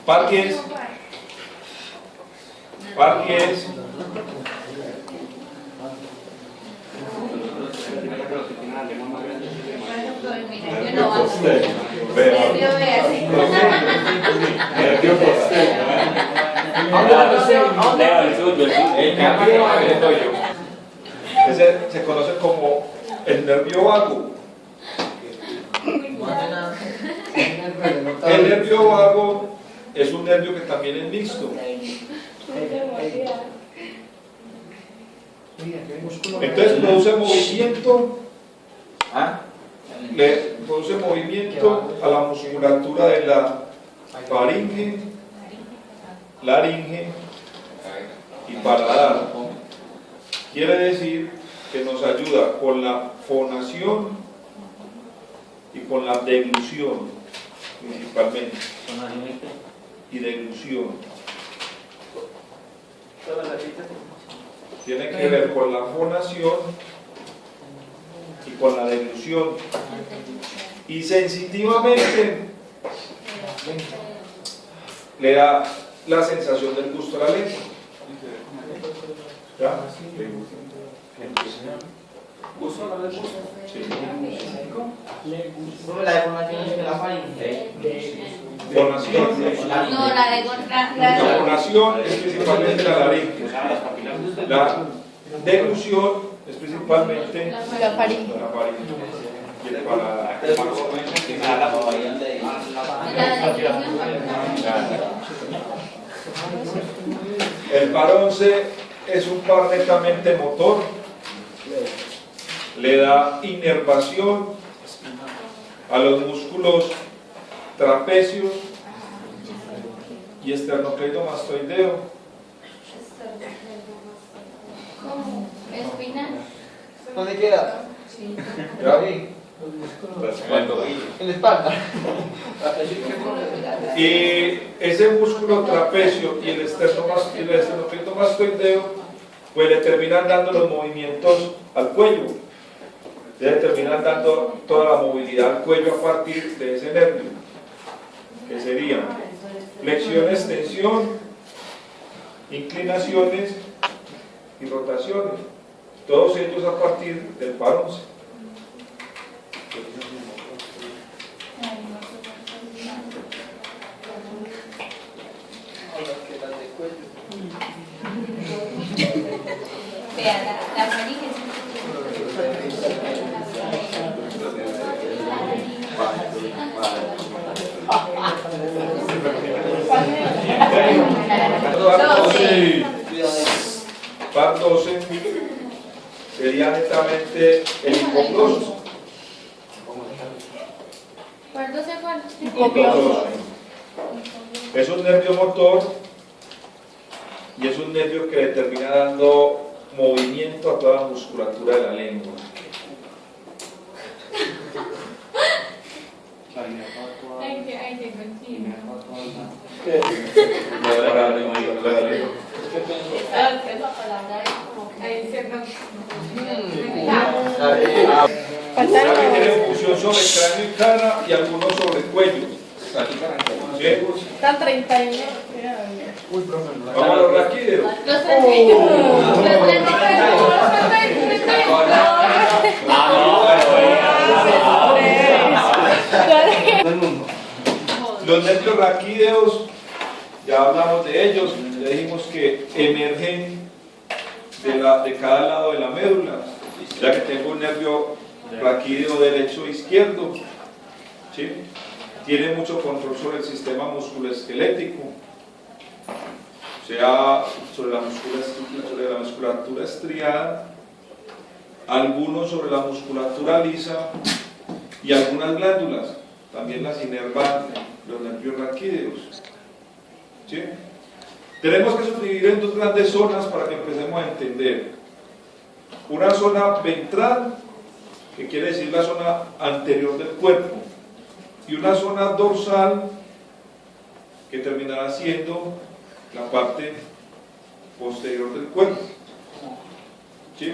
S1: Par 10. Par 10. Ese se conoce como el nervio vago. El nervio vago es un nervio que también es mixto. Entonces produce movimiento, le produce movimiento a la musculatura de la faringe, laringe y paladar. Quiere decir que nos ayuda con la fonación y con la deglución, principalmente, y deglución. tiene que ver con la fonación y con la deglución. Y sensitivamente le da la sensación del gusto a la lengua. ¿Ya? ¿Gusto a la lengua? Sí.
S4: La deformación es de la faringe.
S1: Fonación.
S2: No, la de contra.
S1: La fonación es principalmente la laringe. La deglución es principalmente
S3: La faringe.
S1: la faringe. Y el paladar. El par 11 es un par netamente motor, le da inervación a los músculos trapecios y esternocleidomastoideo.
S2: ¿Cómo? ¿Espina?
S6: ¿Dónde queda?
S1: ¿Ya?
S6: Ahí. En la espalda.
S1: Y ese músculo trapecio y el esternocleidomastoideo pues le terminan dando los movimientos al cuello, le terminan dando toda la movilidad al cuello a partir de ese nervio, que serían flexión, extensión, inclinaciones y rotaciones, todos ellos a partir del par 11.
S2: Vea, la faringe
S1: Par 12 sería netamente el hipogloso.
S2: ¿Cuál 12 cuál?
S1: Hipogloso. Es un nervio motor y es un nervio que le termina dando movimiento a toda la musculatura de la lengua.
S2: Ay, qué cochino. Esa palabra es como que ahí se
S3: Faltaron
S1: Tiene fusión sobre cráneo y cara y algunos sobre cuello. ¿Sí?
S3: están 31.
S1: Vamos a los raquídeos.
S2: los 31. Los 31.
S1: Los nervios raquídeos, ya hablamos de ellos, ya dijimos que emergen de cada lado de la médula, ya que tengo un nervio raquídeo derecho e izquierdo, ¿sí? Tiene mucho control sobre el sistema musculoesquelético, o sea, sobre la musculatura estriada, algunos sobre la musculatura lisa y algunas glándulas, también las inervan los nervios raquídeos. ¿Sí? Tenemos que subdividir en dos grandes zonas para que empecemos a entender. Una zona ventral, que quiere decir la zona anterior del cuerpo, y una zona dorsal, que terminará siendo la parte posterior del cuerpo. ¿Sí?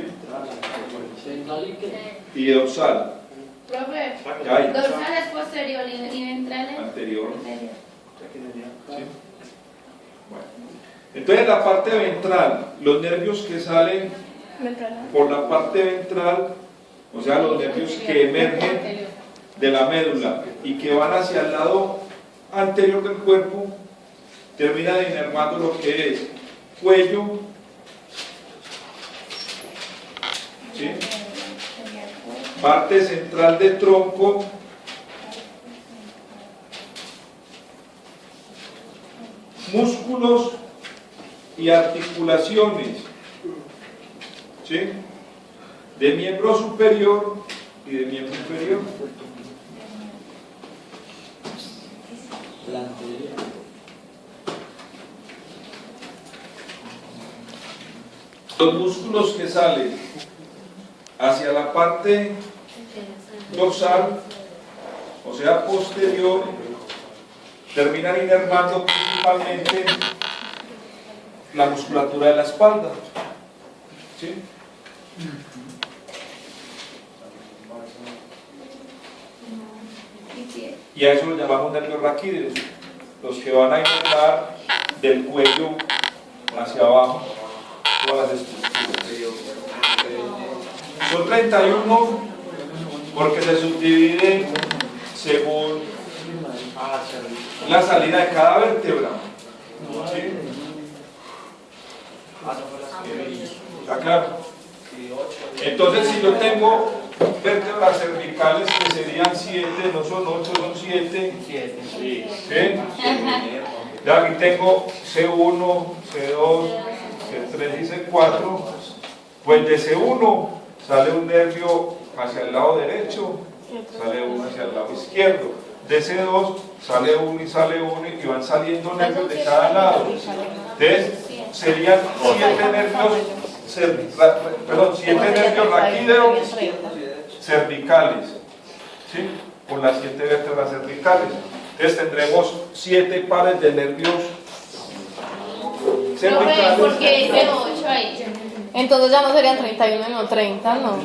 S1: Y dorsal.
S2: Profe,
S1: ¿Qué hay?
S2: dorsal es posterior y ventral es
S1: Anterior.
S2: anterior.
S1: ¿Sí? Bueno. Entonces la parte ventral, los nervios que salen por la parte ventral, o sea, los nervios que emergen de la médula y que van hacia el lado anterior del cuerpo, terminan inervando lo que es cuello, ¿sí? Parte central del tronco, músculos y articulaciones, ¿sí? De miembro superior y de miembro inferior. Los músculos que salen hacia la parte dorsal, o sea posterior, terminan inervando principalmente la musculatura de la espalda. ¿Sí? Y a eso lo llamamos nervios raquídeos, los que van a inervar del cuello hacia abajo todas las estructuras. Son 31 porque se subdividen según la salida de cada vértebra. ¿Sí? ¿Está claro? Entonces, si yo tengo vértebras cervicales que serían 7, no son 8, son 7. ¿Sí? Ya aquí tengo C1, C2, C3 y C4. Pues de C1 sale un nervio hacia el lado derecho, sale uno hacia el lado izquierdo. De C2 sale uno y van saliendo nervios de cada lado. Entonces, serían 7 nervios raquídeos cervicales, ¿sí? Con las 7 vértebras cervicales. Entonces tendremos 7 pares de nervios cervicales.
S2: ¿Por qué dice 8 ahí?
S3: Entonces ya no serían 31, no 30, ¿no?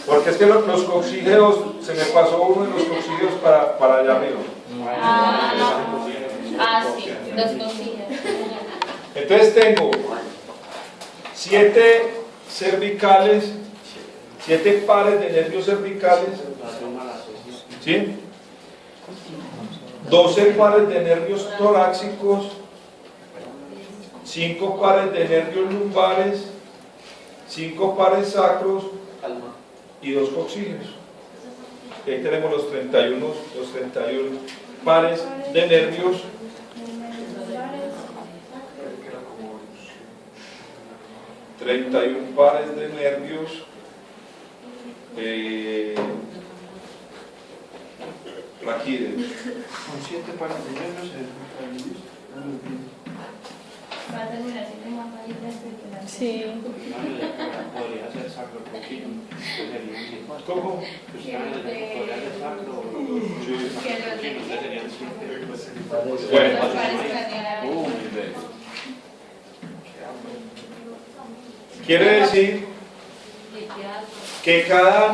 S1: Porque es que los coxígeos, se me pasó uno de los coxígeos para allá arriba.
S2: Sí, los cosígeos.
S1: Entonces tengo 7 cervicales, 7 pares de nervios cervicales, ¿sí? 12 pares de nervios torácicos, 5 pares de nervios lumbares, 5 pares sacros y 2 coxígeos. Ahí tenemos los 31 pares de nervios. 31 pares de nervios raquídeos.
S5: Son 7 pares de nervios.
S2: Va a terminar siendo más fácil de explicar.
S3: Sí.
S5: Podría ser sacro coquillo.
S1: ¿Cómo? Bueno. Quiere decir que cada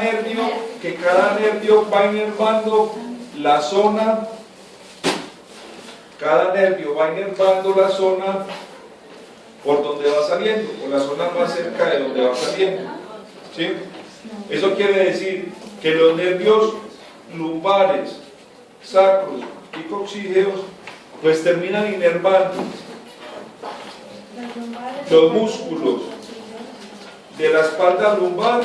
S1: nervio va inervando la zona, cada nervio va inervando la zona por donde va saliendo, o la zona más cerca de donde va saliendo. ¿Sí? Eso quiere decir que los nervios lumbares, sacros y coxígeos pues terminan inervando los músculos de la espalda lumbar,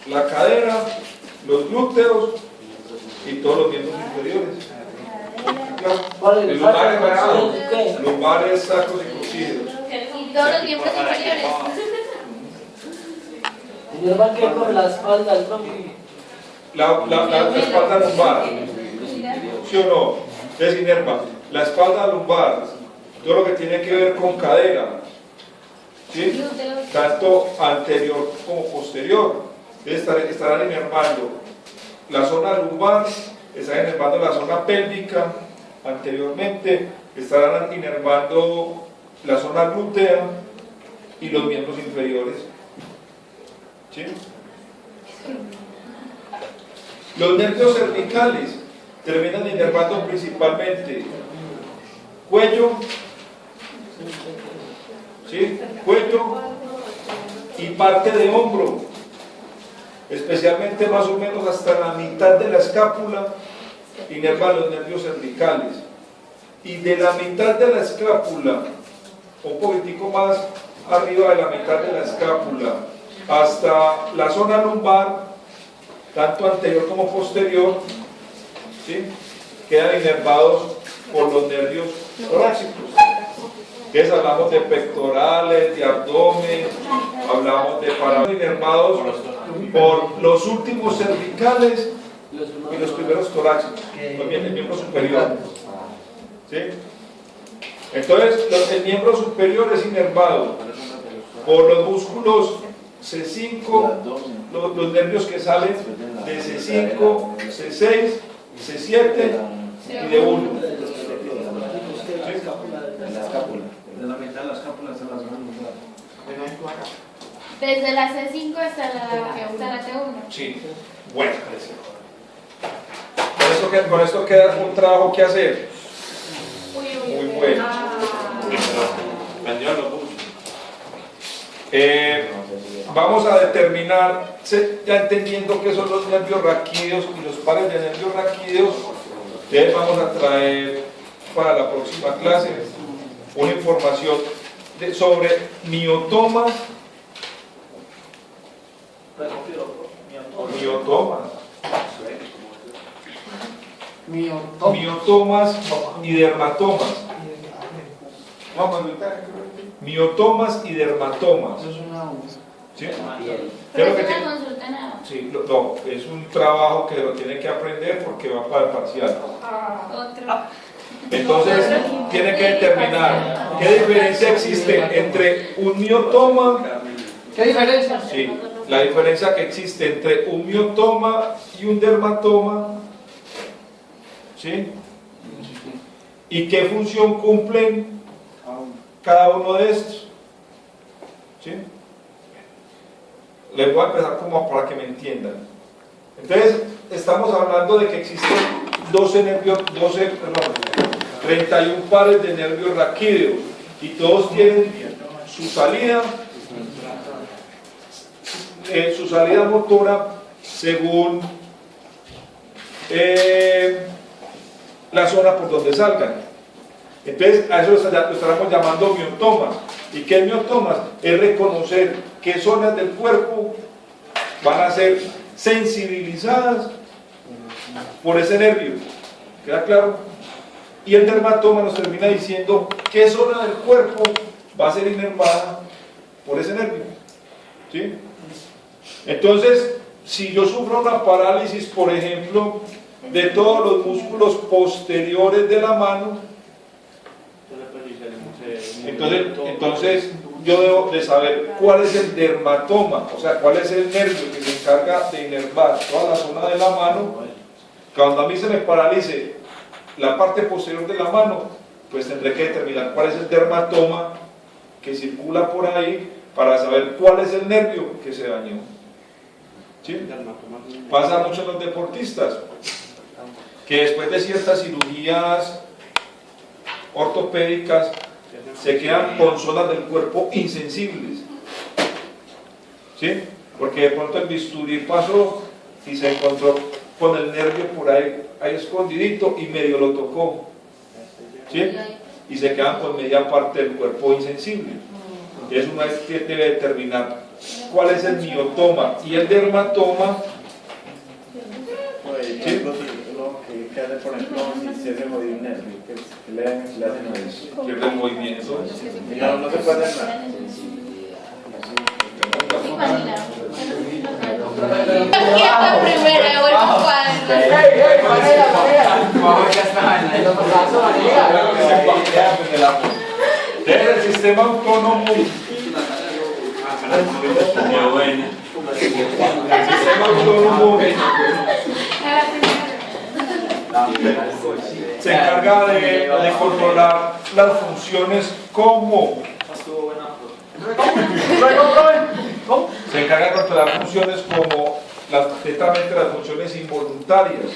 S1: la cadera, los glúteos y todos los miembros inferiores. Lumbares, sacros y coxígeos.
S2: Y todos los miembros inferiores.
S4: ¿Inerva qué con la espalda, el tronco?
S1: La espalda lumbar, ¿sí o no? Entonces inerva la espalda lumbar, todo lo que tiene que ver con cadera, ¿sí? Tanto anterior como posterior. Entonces estarán inervando la zona lumbar, estarán inervando la zona pélvica anteriormente, estarán inervando la zona glútea y los miembros inferiores. ¿Sí? Los nervios cervicales terminan inervando principalmente cuello, ¿sí? Cuello y parte de hombro, especialmente más o menos hasta la mitad de la escápula inervan los nervios cervicales, y de la mitad de la escápula, un poquitico más arriba de la mitad de la escápula, hasta la zona lumbar, tanto anterior como posterior, ¿sí? Quedan inervados por los nervios torácicos. Entonces hablamos de pectorales, de abdomen, hablamos de inervados por los últimos cervicales y los primeros torácicos, el miembro superior. ¿Sí? Entonces el miembro superior es inervado por los músculos C5, los nervios que salen de C5, C6, C7 y de 1.
S7: De la mitad de la escápula hasta la zona lumbar.
S2: Desde la C5 hasta la T1.
S1: Sí, bueno. Con esto queda un trabajo que hacer. Muy bueno. Vamos a determinar, ya entendiendo qué son los nervios raquídeos y los pares de nervios raquídeos, entonces vamos a traer para la próxima clase una información sobre miotomas. Miotomas y dermatomas. Miotomas y dermatomas. ¿Sí?
S2: Pero
S1: Creo que
S2: es
S1: tiene-
S2: una consulta nada.
S1: Sí, no, es un trabajo que lo tiene que aprender porque va para el parcial.
S2: Otro.
S1: Entonces, tiene que determinar qué diferencia existe entre un miotoma.
S6: ¿Qué diferencia?
S1: Sí, la diferencia que existe entre un miotoma y un dermatoma. ¿Sí? ¿Y qué función cumplen cada uno de estos? ¿Sí? Les voy a empezar como para que me entiendan. Entonces, estamos hablando de que existen 31 pares de nervios raquídeos y todos tienen su salida motora según la zona por donde salgan. Entonces a eso lo estaremos llamando miotomas. ¿Y qué es miotomas? Es reconocer qué zonas del cuerpo van a ser sensibilizadas por ese nervio. ¿Queda claro? Y el dermatoma nos termina diciendo qué zona del cuerpo va a ser inervada por ese nervio. ¿Sí? Entonces, si yo sufro una parálisis, por ejemplo, de todos los músculos posteriores de la mano, entonces yo debo de saber cuál es el dermatoma, o sea, cuál es el nervio que se encarga de inervar toda la zona de la mano. Cuando a mí se me paralice la parte posterior de la mano, pues tendré que determinar cuál es el dermatoma que circula por ahí para saber cuál es el nervio que se dañó. ¿Sí? Pasa mucho en los deportistas, que después de ciertas cirugías ortopédicas se quedan con zonas del cuerpo insensibles. ¿Sí? Porque de pronto el bisturí pasó y se encontró con el nervio por ahí escondidito y medio lo tocó. ¿Sí? Y se quedan con media parte del cuerpo insensible. Entonces uno debe determinar cuál es el miotoma y el dermatoma. ¿Sí?
S7: ¿Qué hace, por ejemplo, si se jodió un nervio? ¿Qué le hacen a eso?
S1: Pierde el movimiento.
S7: No se puede hacer nada.
S2: Esta primera vuelvo
S1: Entonces el sistema autónomo. El sistema autónomo se encarga de controlar las funciones como se encarga de controlar funciones como netamente las funciones involuntarias.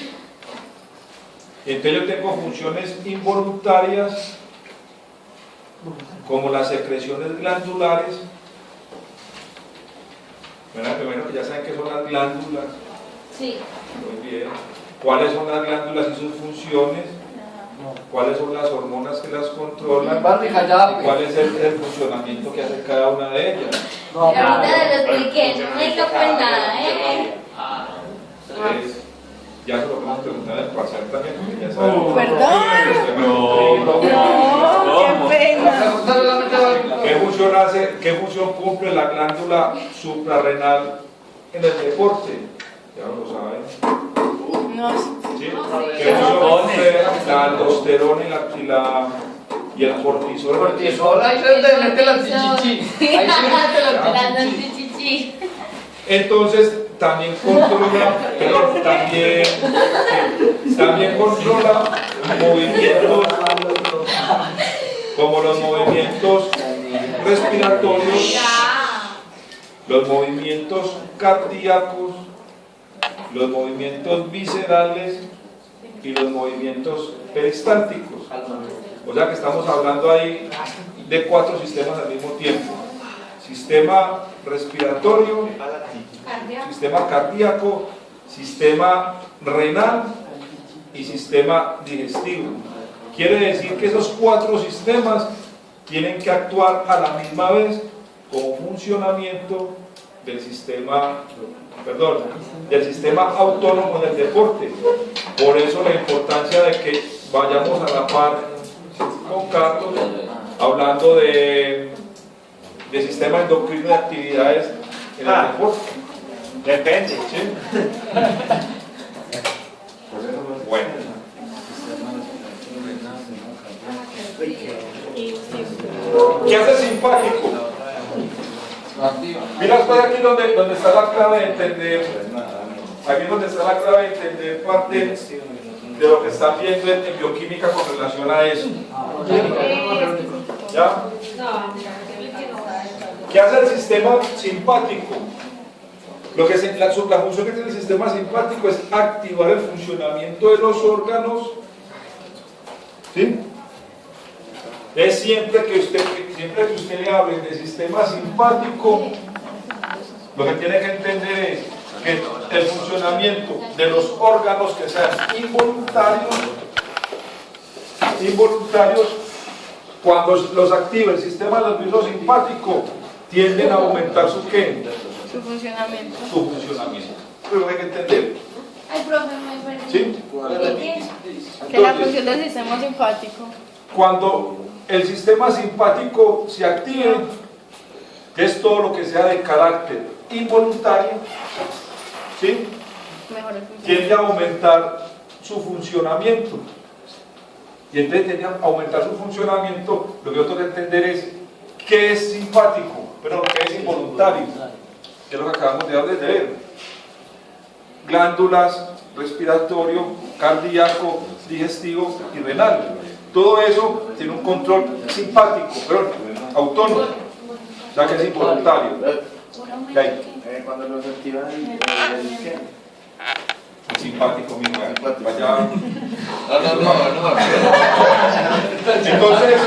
S1: Entonces yo tengo funciones involuntarias como las secreciones glandulares. Primero que ya saben qué son las glándulas.
S2: Sí.
S1: Muy bien. ¿Cuáles son las glándulas y sus funciones? ¿Cuáles son las hormonas que las controlan? ¿Y cuál es el funcionamiento que hace cada una de ellas?
S2: Ahorita lo expliqué, no me toco en nada,
S1: Entonces, ya se lo podemos preguntar en el parcial también, porque ya saben.
S3: ¿Perdón?
S1: No,
S3: ¡Qué pena!
S1: ¿Qué función cumple la glándula suprarrenal en el deporte? Ya lo saben.
S3: No,
S1: ¿Sí? ¿Qué función cumple la aldosterona y el cortisol?
S6: Cortisol, ahí se mete la antichichi. Ahí se mete la
S2: las
S6: antichichi.
S2: antichichi.
S1: Entonces también controla, también controla movimientos como los movimientos respiratorios los movimientos cardíacos, los movimientos viscerales y los movimientos peristálticos. O sea que estamos hablando ahí de 4 sistemas al mismo tiempo: sistema respiratorio, sistema cardíaco, sistema renal y sistema digestivo. Quiere decir que esos 4 sistemas tienen que actuar a la misma vez como funcionamiento del sistema, del sistema autónomo del deporte. Por eso la importancia de que vayamos a la par con Carlos hablando de sistema endocrino de actividades en el deporte.
S5: Depende.
S1: ¿Sí? Bueno. ¿Qué hace simpático? Mira, estoy aquí donde está la clave de entender. Aquí es donde está la clave de entender parte de lo que están viendo en bioquímica con relación a eso. ¿Ya? ¿Qué hace el sistema simpático? La función que tiene el sistema simpático es activar el funcionamiento de los órganos. ¿Sí? Es siempre que usted le hable de sistema simpático, lo que tiene que entender es que el funcionamiento de los órganos que sean involuntarios, cuando los activa el sistema nervioso simpático, tienden a aumentar su ¿qué?
S3: Su funcionamiento.
S1: Su funcionamiento. Pero hay que entender.
S2: Ay, profe, muy bueno.
S1: ¿Sí?
S3: Que la función del sistema simpático.
S1: Cuando el sistema simpático se active, es todo lo que sea de carácter involuntario, ¿sí?
S3: Mejor el funcionamiento.
S1: Tiende a aumentar su funcionamiento. Y entonces tiende a aumentar su funcionamiento. Lo que yo tengo que entender es qué es simpático, pero qué es involuntario, que es lo que acabamos de leer. Glándulas, respiratorio, cardíaco, digestivo y renal. Todo eso tiene un control simpático, pero autónomo, o sea que es involuntario.
S7: Cuando los activan, ¿qué?
S1: Simpático, mi lugar. Vaya.
S6: No.
S1: Entonces,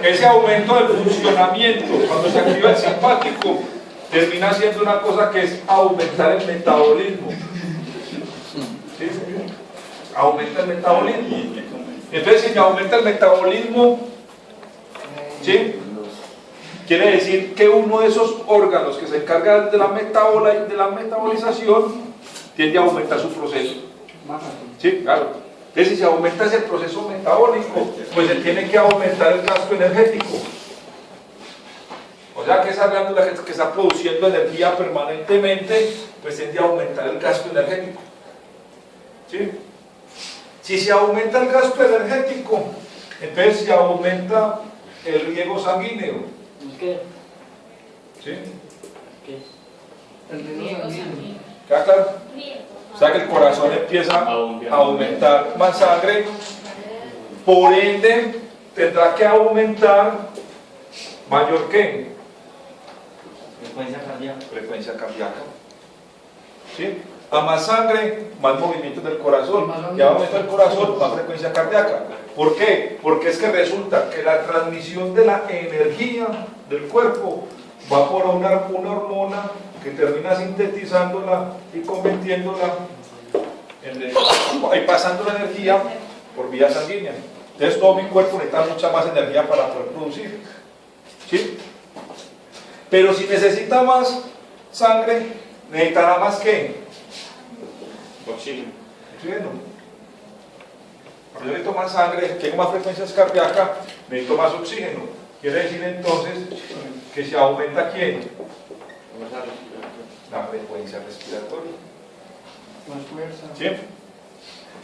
S1: ese aumento del funcionamiento, cuando se activa el simpático, termina siendo una cosa que es aumentar el metabolismo. ¿Sí? Aumenta el metabolismo. Entonces, si me aumenta el metabolismo, ¿sí? Quiere decir que uno de esos órganos que se encarga de la metabolización tiende a aumentar su proceso. ¿Sí? Claro. Entonces, si se aumenta ese proceso metabólico, pues se tiene que aumentar el gasto energético. O sea que esa glándula que está produciendo energía permanentemente, pues tiende a aumentar el gasto energético. ¿Sí? Si se aumenta el gasto energético, entonces se aumenta el riego sanguíneo.
S4: ¿Qué?
S1: ¿Sí?
S4: ¿Qué?
S1: ¿Queda claro? O sea que el corazón empieza a aumentar más sangre, por ende tendrá que aumentar mayor que frecuencia cardíaca. ¿Sí? A más sangre, más movimientos del corazón. Y a aumento del corazón, más frecuencia cardíaca. ¿Por qué? Porque es que resulta que la transmisión de la energía del cuerpo va por una hormona que termina sintetizándola y convirtiéndola y pasando la energía por vía sanguínea. Entonces todo mi cuerpo necesita mucha más energía para poder producir. ¿Sí? Pero si necesita más sangre, necesitará más ¿qué? Oxígeno. Cuando yo necesito más sangre, tengo más frecuencias cardíacas, necesito más oxígeno. Quiere decir entonces que se aumenta ¿quién? La frecuencia respiratoria.
S6: Más fuerza.
S1: ¿Sí?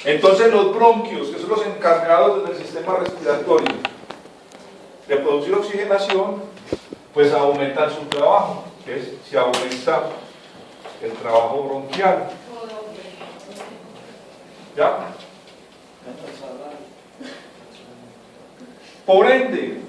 S1: Entonces los bronquios, que son los encargados del sistema respiratorio de producir oxigenación, pues aumentan su trabajo, que es si aumenta el trabajo bronquial. ¿Ya? Por ende,